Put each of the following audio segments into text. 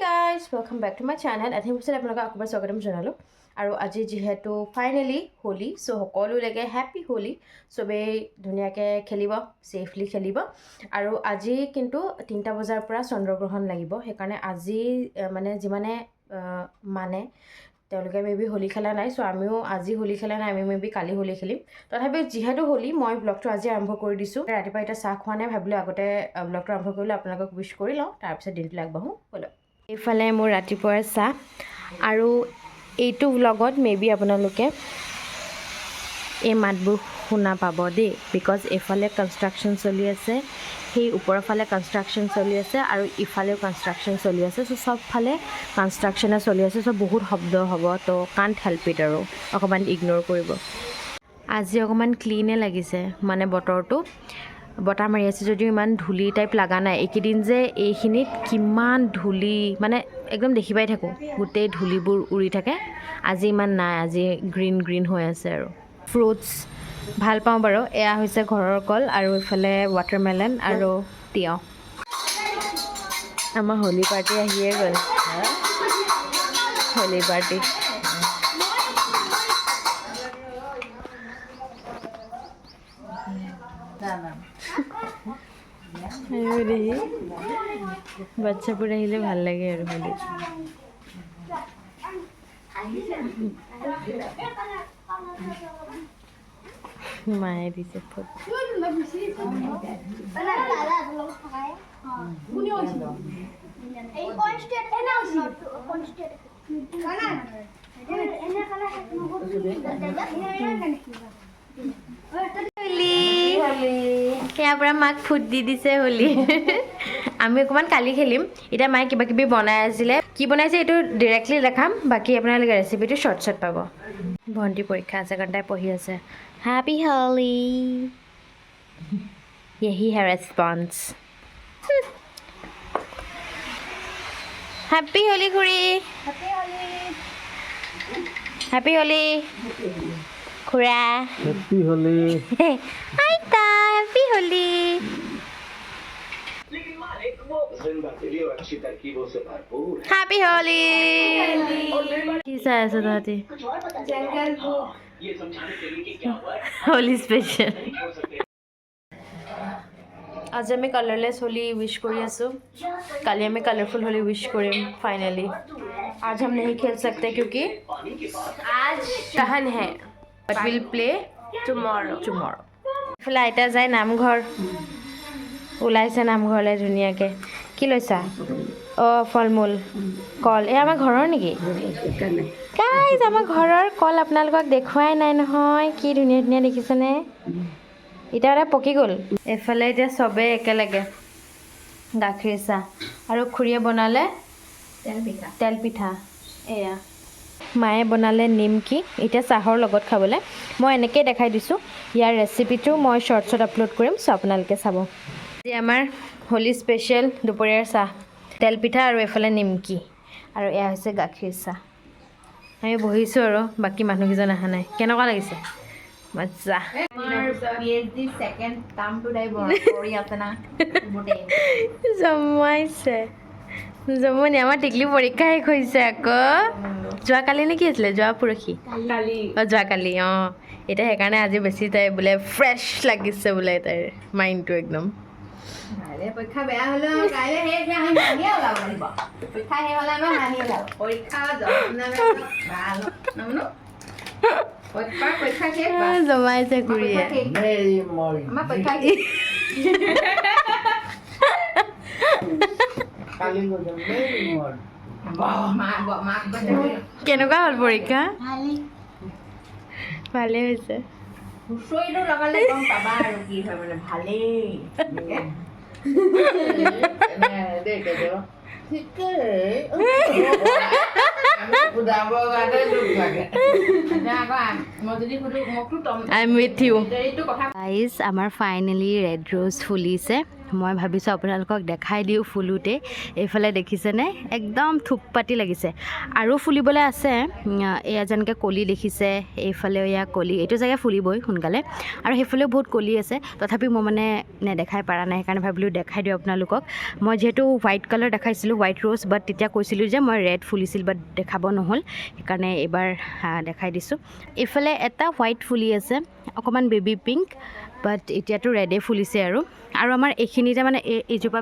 guys, welcome back to my channel. I think we said আপোনালোকক আকবাৰ স্বাগতম জনালো আৰু আজি যেহেতু ফাইনালি হোলি সো সকলো লাগে হ্যাপি হোলি সবে ধুনিয়াকে খেলিব সেফলি খেলিব আৰু আজি কিন্তু 3টা বজাৰ পৰা চন্দ্ৰগ্ৰহণ লাগিব সেইকাৰণে আজি মানে যিমানে মানে তেওঁলোকে মেবি হোলি খেলা নাই সো আমিও আজি হোলি খেলা নাই আমি মেবি কালি হোলি খেলিম তথাপি যেহেতু হোলি মই ব্লগটো আজি আৰম্ভ কৰি দিছো ৰাতিপুৱা এটা চাহ খোৱা নাই ভাবিলো আগতে ব্লগটো আৰম্ভ কৰিলে আপোনালোকক উইশ কৰি লওঁ তাৰ পিছত দিনটো আগবাঢ়ো বলো এইফালে মোৰ ৰাতিপুৱাৰ চাহ আৰু এইটো ব্লগত মেবি আপোনালোকে এই মাতবোৰ শুনা পাব দেই বিকজ এফালে কনষ্ট্ৰাকশ্যন চলি আছে সেই ওপৰৰ ফালে কনষ্ট্ৰাকশ্যন চলি আছে আৰু ইফালেও কনষ্ট্ৰাকশ্যন চলি আছে সো সব ফালে কনষ্ট্ৰাকশ্যনে চলি আছে সো বহুত শব্দ হ'ব তো কাণ্ট হেল্প ইট আৰু অকণমান ইগন'ৰ কৰিব আজি অকণমান ক্লিনে লাগিছে মানে বতৰটো বতাহ মাৰি আছে যদিও ইমান ধূলি টাইপ লগা নাই এইকেইদিন যে এইখিনিত কিমান ধূলি মানে একদম দেখি পাই থাকোঁ গোটেই ধূলিবোৰ উৰি থাকে আজি ইমান নাই আজি গ্ৰীণ গ্ৰীণ হৈ আছে আৰু ফ্ৰুটছ ভাল পাওঁ বাৰু এয়া হৈছে ঘৰৰ কল আৰু ইফালে ৱাটাৰমেলন আৰু তিয়ঁহ আমাৰ হোলি পাৰ্টি আহিয়ে গ'ল হোলি পাৰ্টি বাচ্চাবোৰ আহিলে ভাল লাগে আৰু হোলি মায়ে দিছে ইয়াৰ পৰা মাক ফুট দি দিছে হোলি আমি অকণমান কালি খেলিম এতিয়া মায়ে কিবা কিবি বনাই আছিলে কি বনাইছে এইটো ডিৰেক্টলি দেখাম বাকী আপোনালোকে ৰেচিপিটো শ্বৰ্টছত পাব ভণ্টি পৰীক্ষা আছে কাৰণ তাই পঢ়ি আছে হেপী হোলি यही है रेस्पॉन्स हैप्पी होली खुड़ी हैप्पी होली खुड़ा हैप्पी होली आइता हैप्पी होली हैप्पी होली किसा ऐसा दादी जंगल बुक होली स्पेशल आज আমি कलरलेस होली विश करी आसो कल हमें कलरफुल होली विश करें फाइनली आज हम नहीं खेल सकते क्योंकि आज दहन है but will play tomorrow flight जाए नामघर ওলাইছে নামঘৰলৈ ধুনীয়াকৈ কি লৈছা অঁ ফল মূল কল এই আমাৰ ঘৰৰ নেকি গাইজ আমাৰ ঘৰৰ কল আপোনালোকক দেখুৱাই নাই নহয় কি ধুনীয়া ধুনীয়া দেখিছেনে এতিয়া এটা পকি গ'ল এফালে এতিয়া চবেই একেলগে গাখীৰ চাহ আৰু খুৰীয়ে বনালে তেল পিঠা এয়া মায়ে বনালে নিমকি এতিয়া চাহৰ লগত খাবলৈ মই এনেকৈ দেখাই দিছোঁ ইয়াৰ ৰেচিপিটো মই শ্বৰ্টছত আপলোড কৰিম চ' আপোনালোকে চাব আজি আমাৰ হোলি স্পেচিয়েল দুপৰীয়াৰ চাহ তেল পিঠা আৰু এফালে নিমকি আৰু এয়া হৈছে গাখীৰ চাহ আমি বহিছোঁ আৰু বাকী মানুহকেইজন অহা নাই কেনেকুৱা লাগিছে মজা জমাইছে জমনি আমাৰ টিকলি পৰীক্ষা শেষ হৈছে আকৌ যোৱাকালি নে কি আছিলে যোৱা পৰহি অঁ যোৱাকালি অঁ এতিয়া সেইকাৰণে আজি বেছি তাই বোলে ফ্ৰেছ লাগিছে বোলে তাইৰ মাইণ্ডটো একদম পৰীক্ষা বেয়া হ'লেও কাইলৈ সেই হাঁহিয়ে ওলাব লাগিব পৰীক্ষা সেই হ'লে আমাৰ হাঁহি ওলাব পৰীক্ষা জমাইছে খুৰীয়ে আমাৰ পৰীক্ষা কেনেকুৱা হ'ল পৰীক্ষা ভালেই হৈছে হুঁচৰিটো লগালে গম পাবা আৰু কি হয় মানে ভালেই ঠিকেই I'm with you. Guys, আমাৰ ফাইনেলি ৰেড ৰ'জ ফুলিছে। মই ভাবিছোঁ আপোনালোকক দেখাই দিওঁ ফুলোতে। এইফালে দেখিছেনে একদম থুকপাতি লাগিছে আৰু ফুলিবলৈ আছে। এয়া যেনেকৈ কলি দেখিছে, এইফালেও এয়া কলি, এইটো জেগা ফুলিবই সোনকালে, আৰু সেইফালেও বহুত কলি আছে। তথাপি মই মানে নেদেখাই পৰা নাই, সেইকাৰণে ভাবিলোঁ দেখাই দিওঁ আপোনালোকক। মই যিহেতু হোৱাইট কালাৰ দেখাইছিলোঁ, হোৱাইট ৰ'জ, বাট তেতিয়া কৈছিলোঁ যে মই ৰেড ফুলিছিল, বাট দেখাব নহ'ল, সেইকাৰণে এইবাৰ দেখাই দিছোঁ। এইফালে এটা হোৱাইট ফুলি আছে, অকণমান বেবী পিংক, বাট এতিয়াতো ৰেডে ফুলিছে। আৰু আমাৰ এইখিনিতে মানে এইজোপা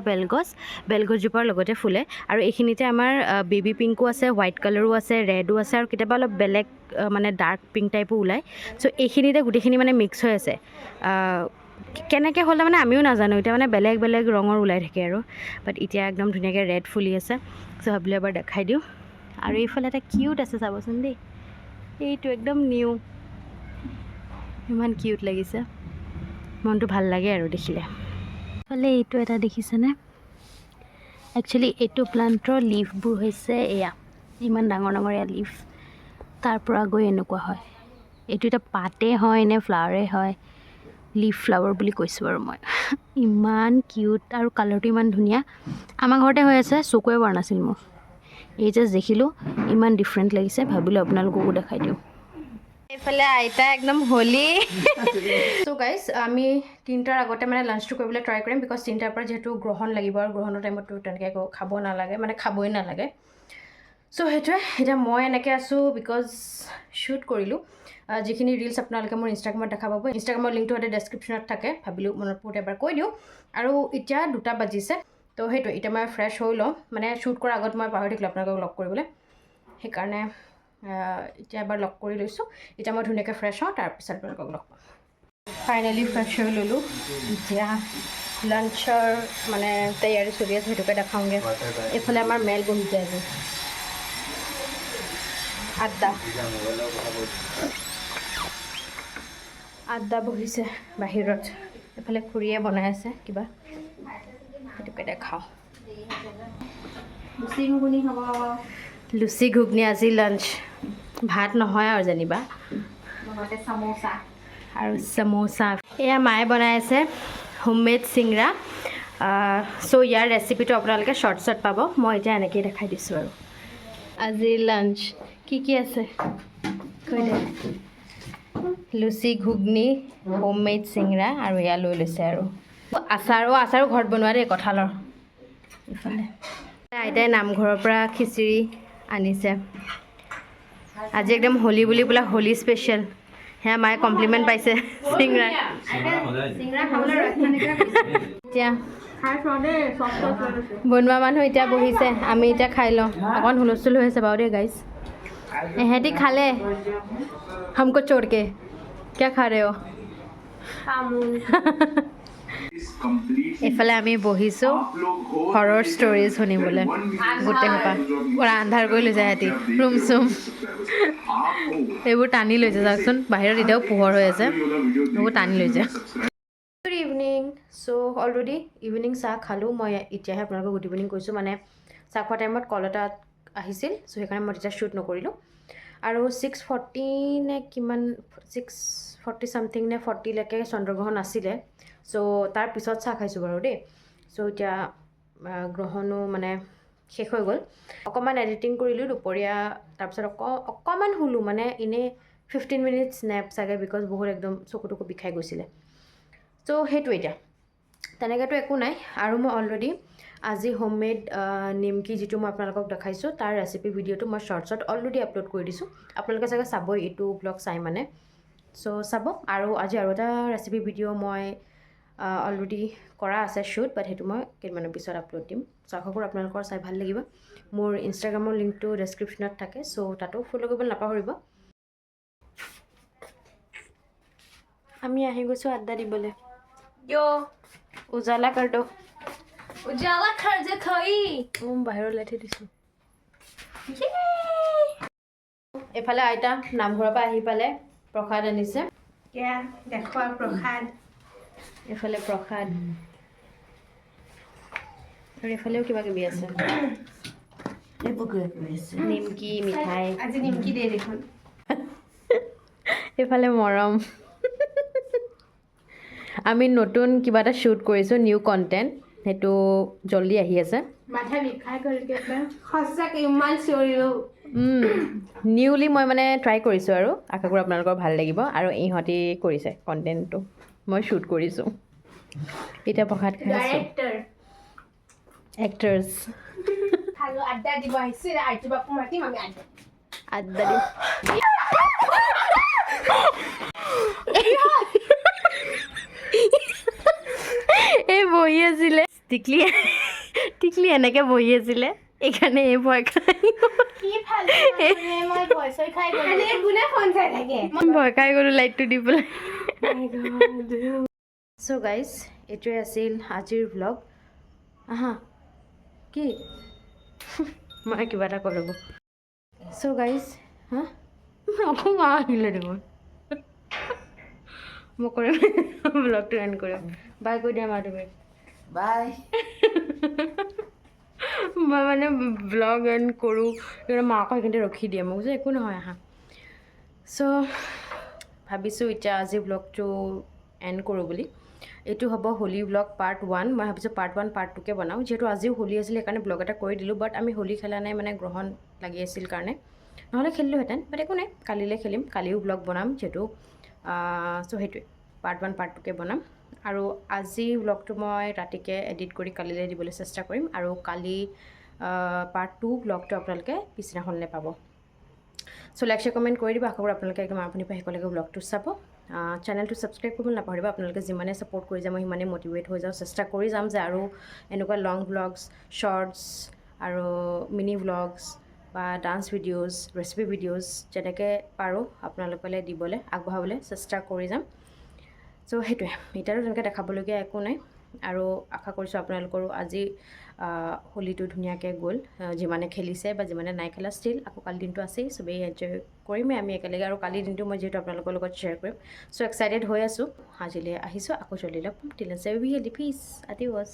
বেলগছজোপাৰ লগতে ফুলে, আৰু এইখিনিতে আমাৰ বেবী পিংকো আছে, হোৱাইট কালাৰো আছে, ৰেডো আছে, আৰু কেতিয়াবা অলপ বেলেগ মানে ডাৰ্ক পিংক টাইপো ওলায়। চ' এইখিনিতে গোটেইখিনি মানে মিক্স হৈ আছে। কেনেকৈ হ'লে মানে আমিও নাজানো, এতিয়া মানে বেলেগ বেলেগ ৰঙৰ ওলাই থাকে আৰু, বাট এতিয়া একদম ধুনীয়াকৈ ৰেড ফুলি আছে। চ' ভাবিলোঁ এবাৰ দেখাই দিওঁ। আৰু এইফালে এটা কিউট আছে, চাবচোন দেই, এইটো একদম নিউ, ইমান কিউট লাগিছে, মনটো ভাল লাগে আৰু দেখিলে। এইফালে এইটো এটা দেখিছেনে, একচুৱেলি এইটো প্লাণ্টৰ লিফবোৰ হৈছে এয়া, ইমান ডাঙৰ ডাঙৰ এয়া লিফ, তাৰ পৰা গৈ এনেকুৱা হয়। এইটো এতিয়া পাতেই হয় নে ফ্লাৱাৰেই হয়, লিফ ফ্লাৱাৰ বুলি কৈছোঁ আৰু মই। ইমান কিউট আৰু কালাৰটো ইমান ধুনীয়া। আমাৰ ঘৰতে হৈ আছে, চকুৱে পৰা নাছিল মোৰ, এই জাষ্ট দেখিলোঁ ইমান ডিফাৰেণ্ট লাগিছে, ভাবিলোঁ আপোনালোককো দেখাই দিওঁ। এইফালে আইতা একদম হোলী। চ' গাইজ, আমি 3টাৰ আগতে মানে লাঞ্চটো কৰিবলৈ ট্ৰাই কৰিম, বিকজ 3টাৰ পৰা যিহেতু গ্ৰহণ লাগিব, আৰু গ্ৰহণৰ টাইমততো তেনেকৈ একো খাব নালাগে, মানে খাবই নালাগে। চ' সেইটোৱে, এতিয়া মই এনেকৈ আছোঁ বিকজ শ্বুট কৰিলোঁ। যিখিনি ৰিলছ আপোনালোকে মোৰ ইনষ্টাগ্ৰামত দেখা পাব, ইনষ্টাগ্ৰামৰ লিংকটো ইয়াতে ডেছক্ৰিপশ্যনত থাকে, ভাবিলোঁ মনত পৰোঁতে এবাৰ কৈ দিওঁ। আৰু এতিয়া 2টা বাজিছে, তো সেইটোৱে, এতিয়া মই ফ্ৰেছ হৈ লওঁ, মানে শ্বুট কৰাৰ আগত মই পাহৰি থাকিলোঁ আপোনালোকক লগ কৰিবলৈ, সেইকাৰণে এতিয়া এবাৰ লগ কৰি লৈছোঁ। এতিয়া মই ধুনীয়াকৈ ফ্ৰেছ হওঁ, তাৰপিছত আপোনালোকক লগ পাম। ফাইনেলি ফ্ৰেছ হৈ ল'লোঁ, এতিয়া লাঞ্চৰ মানে তৈয়াৰী চলি আছে, সেইটোকে দেখাওঁগৈ। এইফালে আমাৰ মেল বহিছে আজি, আড্ডা বহিছে বাহিৰত। এইফালে খুৰীয়ে বনাই আছে কিবা, সেইটোকে দেখাওঁ। লুচি ঘুগনি আজি লাঞ্চ, ভাত নহয় আৰু যেনিবা, আৰু চামোচা। এয়া মায়ে বনাই আছে হোমমেড চিংৰা। চ' ইয়াৰ ৰেচিপিটো আপোনালোকে শ্বৰ্টছত পাব, মই এতিয়া এনেকৈয়ে দেখাই দিছোঁ। আৰু আজিৰ লাঞ্চ কি আছে কৈ দে। লুচি ঘুগনি, হোমমেড চিংৰা, আৰু এয়া লৈ লৈছে আৰু আচাৰো ঘৰত বনোৱা দেই, কঁঠালৰ। ইফালে আইতাই নামঘৰৰ পৰা খিচিৰি আনিছে আজি, একদম হোলী বুলি বোলে, হোলী স্পেচিয়েল। সেয়া মায়ে কমপ্লিমেণ্ট পাইছে চিংৰা। এতিয়া বনোৱা মানুহ এতিয়া বহিছে, আমি এতিয়া খাই লওঁ। অকণ হুলস্থুল হৈ আছে বাৰু দেই গাইজ। এহেঁতি খালে हमको छोड़ के, क्या खा रहे हो? এইফালে আমি বহিছোঁ হৰৰ ষ্টৰিজ শুনিবলৈ, গোটেই সোপা পূৰা আন্ধাৰ কৰি লৈছে সিহঁতি, ৰুম চুম এইবোৰ টানি লৈছে। চাওকচোন বাহিৰত এতিয়াও পোহৰ হৈ আছে, এইবোৰ টানি লৈছে। Good evening. So' already evening চাহ খালোঁ মই, এতিয়াহে আপোনালোকক গুড ইভিনিং কৈছোঁ। মানে চাহ খোৱা টাইমত কল এটা আহিছিল, চ' সেইকাৰণে মই তেতিয়া শ্বুট নকৰিলোঁ। আৰু 6:40 নে কিমান, 6:40 চামথিং নে 40লৈকে চন্দ্ৰগ্ৰহণ আছিলে। চ' তাৰপিছত চাহ খাইছোঁ বাৰু দেই। চ' এতিয়া গ্ৰহণো মানে শেষ হৈ গ'ল। অকণমান এডিটিং কৰিলোঁ দুপৰীয়া, তাৰপিছত অকণমান শুলোঁ, মানে এনেই 15 মিনিটছ নেপ চাগে, বিকজ বহুত একদম চকুটুকু বিষাই গৈছিলে। চ' সেইটো এতিয়া তেনেকৈতো একো নাই। আৰু মই অলৰেডি আজি হোমমেড নিমকি যিটো মই আপোনালোকক দেখাইছোঁ, তাৰ ৰেচিপি ভিডিঅ'টো মই শ্বৰ্টছত অলৰেডি আপলোড কৰি দিছোঁ। আপোনালোকে চাগে চাবই এইটো ব্লগ চাই মানে, চ' চাব। আৰু আজি আৰু এটা ৰেচিপি ভিডিঅ' মই অলৰেডি কৰা আছে শ্বুট, বাট সেইটো মই কেইদিনমানৰ পিছত আপলোড দিম। চ' আশা কৰোঁ আপোনালোকৰ চাই ভাল লাগিব। মোৰ ইনষ্টাগ্ৰামৰ লিংকটো ডেছক্ৰিপশ্যনত থাকে, চ' তাতো ফ'ল' কৰিবলৈ নাপাহৰিব। আমি আহি গৈছোঁ আড্ডা দিবলৈ। উজালা কৰ দো, উজালা কৰ যে থৈ বাহিৰত ওলাই থৈ দিছোঁ। এইফালে আইতা নামঘৰৰ পৰা আহি পালে, প্ৰসাদ আনিছে। দেখুৱা প্ৰসাদ, এইফালে প্ৰসাদ, আৰু এইফালেও কিবা কিবি আছে। এইবোৰ কিবা কিবি আছে নিমকি মিঠাই আজি নিমকি দে দেখোন এইফালে মৰম আমি নতুন কিবা এটা শ্বুট কৰিছোঁ নিউ কণ্টেণ্ট সেইটো জল্দি আহি আছে মাথা বিষাই গ'ল কেইটা সঁচাকৈ ইমান চিঞৰিলোঁ নিউলি মই মানে ট্ৰাই কৰিছোঁ আৰু আশা কৰোঁ আপোনালোকৰ ভাল লাগিব আৰু ইহঁতি কৰিছে কণ্টেণ্টটো মই শ্বুট কৰিছোঁ এতিয়া প্ৰসাদ খাই আছোঁ ডাইৰেক্টৰ এক্টাৰ্ছ খালোঁ আড্ডা দিব আহিছোঁ আইটো বাপু মাতিম আমি আড্ডা আড্ডা দিম এই বহি আছিলে টিকলি এনেকৈ বহি আছিলে এইকাৰণে এই ভয় খাই কি ভাল মই ভয় খাই গ'লো কোনে ফোন চাই থাকে ভয় খাই গ'লোঁ লাইটটো দি পেলাই চ' গাইজ এইটোৱে আছিল আজিৰ ভ্লগ আহা কি মই কিবা এটা কৰোঁ চ' গাইজ হা আকৌ মা আহিলে দেখোন মই কৰিম ভ্লগটো এণ্ড কৰিম বাই কৈ দিয়া মা তুমি বাই মই মানে ব্লগ এণ্ড কৰোঁ মাকক সেইখিনিতে ৰখি দিয়ে মোক যে একো নহয় আহা চ' ভাবিছোঁ এতিয়া আজি ব্লগটো এণ্ড কৰোঁ বুলি এইটো হ'ব হোলী ব্লগ পাৰ্ট 1 মই ভাবিছোঁ পাৰ্ট 1 পাৰ্ট 2কে বনাওঁ যিহেতু আজিও হোলী আছিলে সেইকাৰণে ব্লগ এটা কৰি দিলোঁ বাট আমি হোলী খেলা নাই মানে গ্ৰহণ লাগি আছিল কাৰণে নহ'লে খেলিলোঁহেঁতেন বাট একো নাই কালিলৈ খেলিম কালিও ব্লগ বনাম যিহেতু চ' সেইটোৱে পাৰ্ট 1 পাৰ্ট 2কে বনাম আৰু আজি ব্লগটো মই ৰাতিকৈ এডিট কৰি কালিলৈ দিবলৈ চেষ্টা কৰিম আৰু কালি পাৰ্ট 2 ব্লগটো আপোনালোকে পিছদিনাখনলৈ পাব চ' লাইক শ্বেয়াৰ কমেণ্ট কৰি দিব আশা কৰোঁ আপোনালোকে একদম আৰম্ভণিৰ পৰা শেষলৈকে ব্লগটো চাব চেনেলটো ছাবস্ক্ৰাইব কৰিবলৈ নাপাহৰিব আপোনালোকে যিমানে ছাপোৰ্ট কৰি যাম মই সিমানেই মটিভেট হৈ যাওঁ চেষ্টা কৰি যাম যে আৰু এনেকুৱা লং ভ্লগছ শ্বৰ্টছ আৰু মিনি ভ্লগছ বা ডান্স ভিডিঅ'জ ৰেচিপি ভিডিঅ'জ যেনেকৈ পাৰোঁ আপোনালোকলৈ দিবলৈ আগবঢ়াবলৈ চেষ্টা কৰি যাম চ' সেইটোৱে এতিয়াতো তেনেকৈ দেখাবলগীয়া একো নাই আৰু আশা কৰিছোঁ আপোনালোকৰো আজি হোলীটো ধুনীয়াকৈ গ'ল যিমানে খেলিছে বা যিমানে নাই খেলা ষ্টিল আকৌ কালি দিনটো আছেই চবেই এনজয় কৰিমেই আমি একেলগে আৰু কালিৰ দিনটো মই যিহেতু আপোনালোকৰ লগত শ্বেয়াৰ কৰিম চ' এক্সাইটেড হৈ আছোঁ আজিলৈ আহিছোঁ আকৌ জল্দি লগ পাম টিল দেন পিছ আদিৱাছ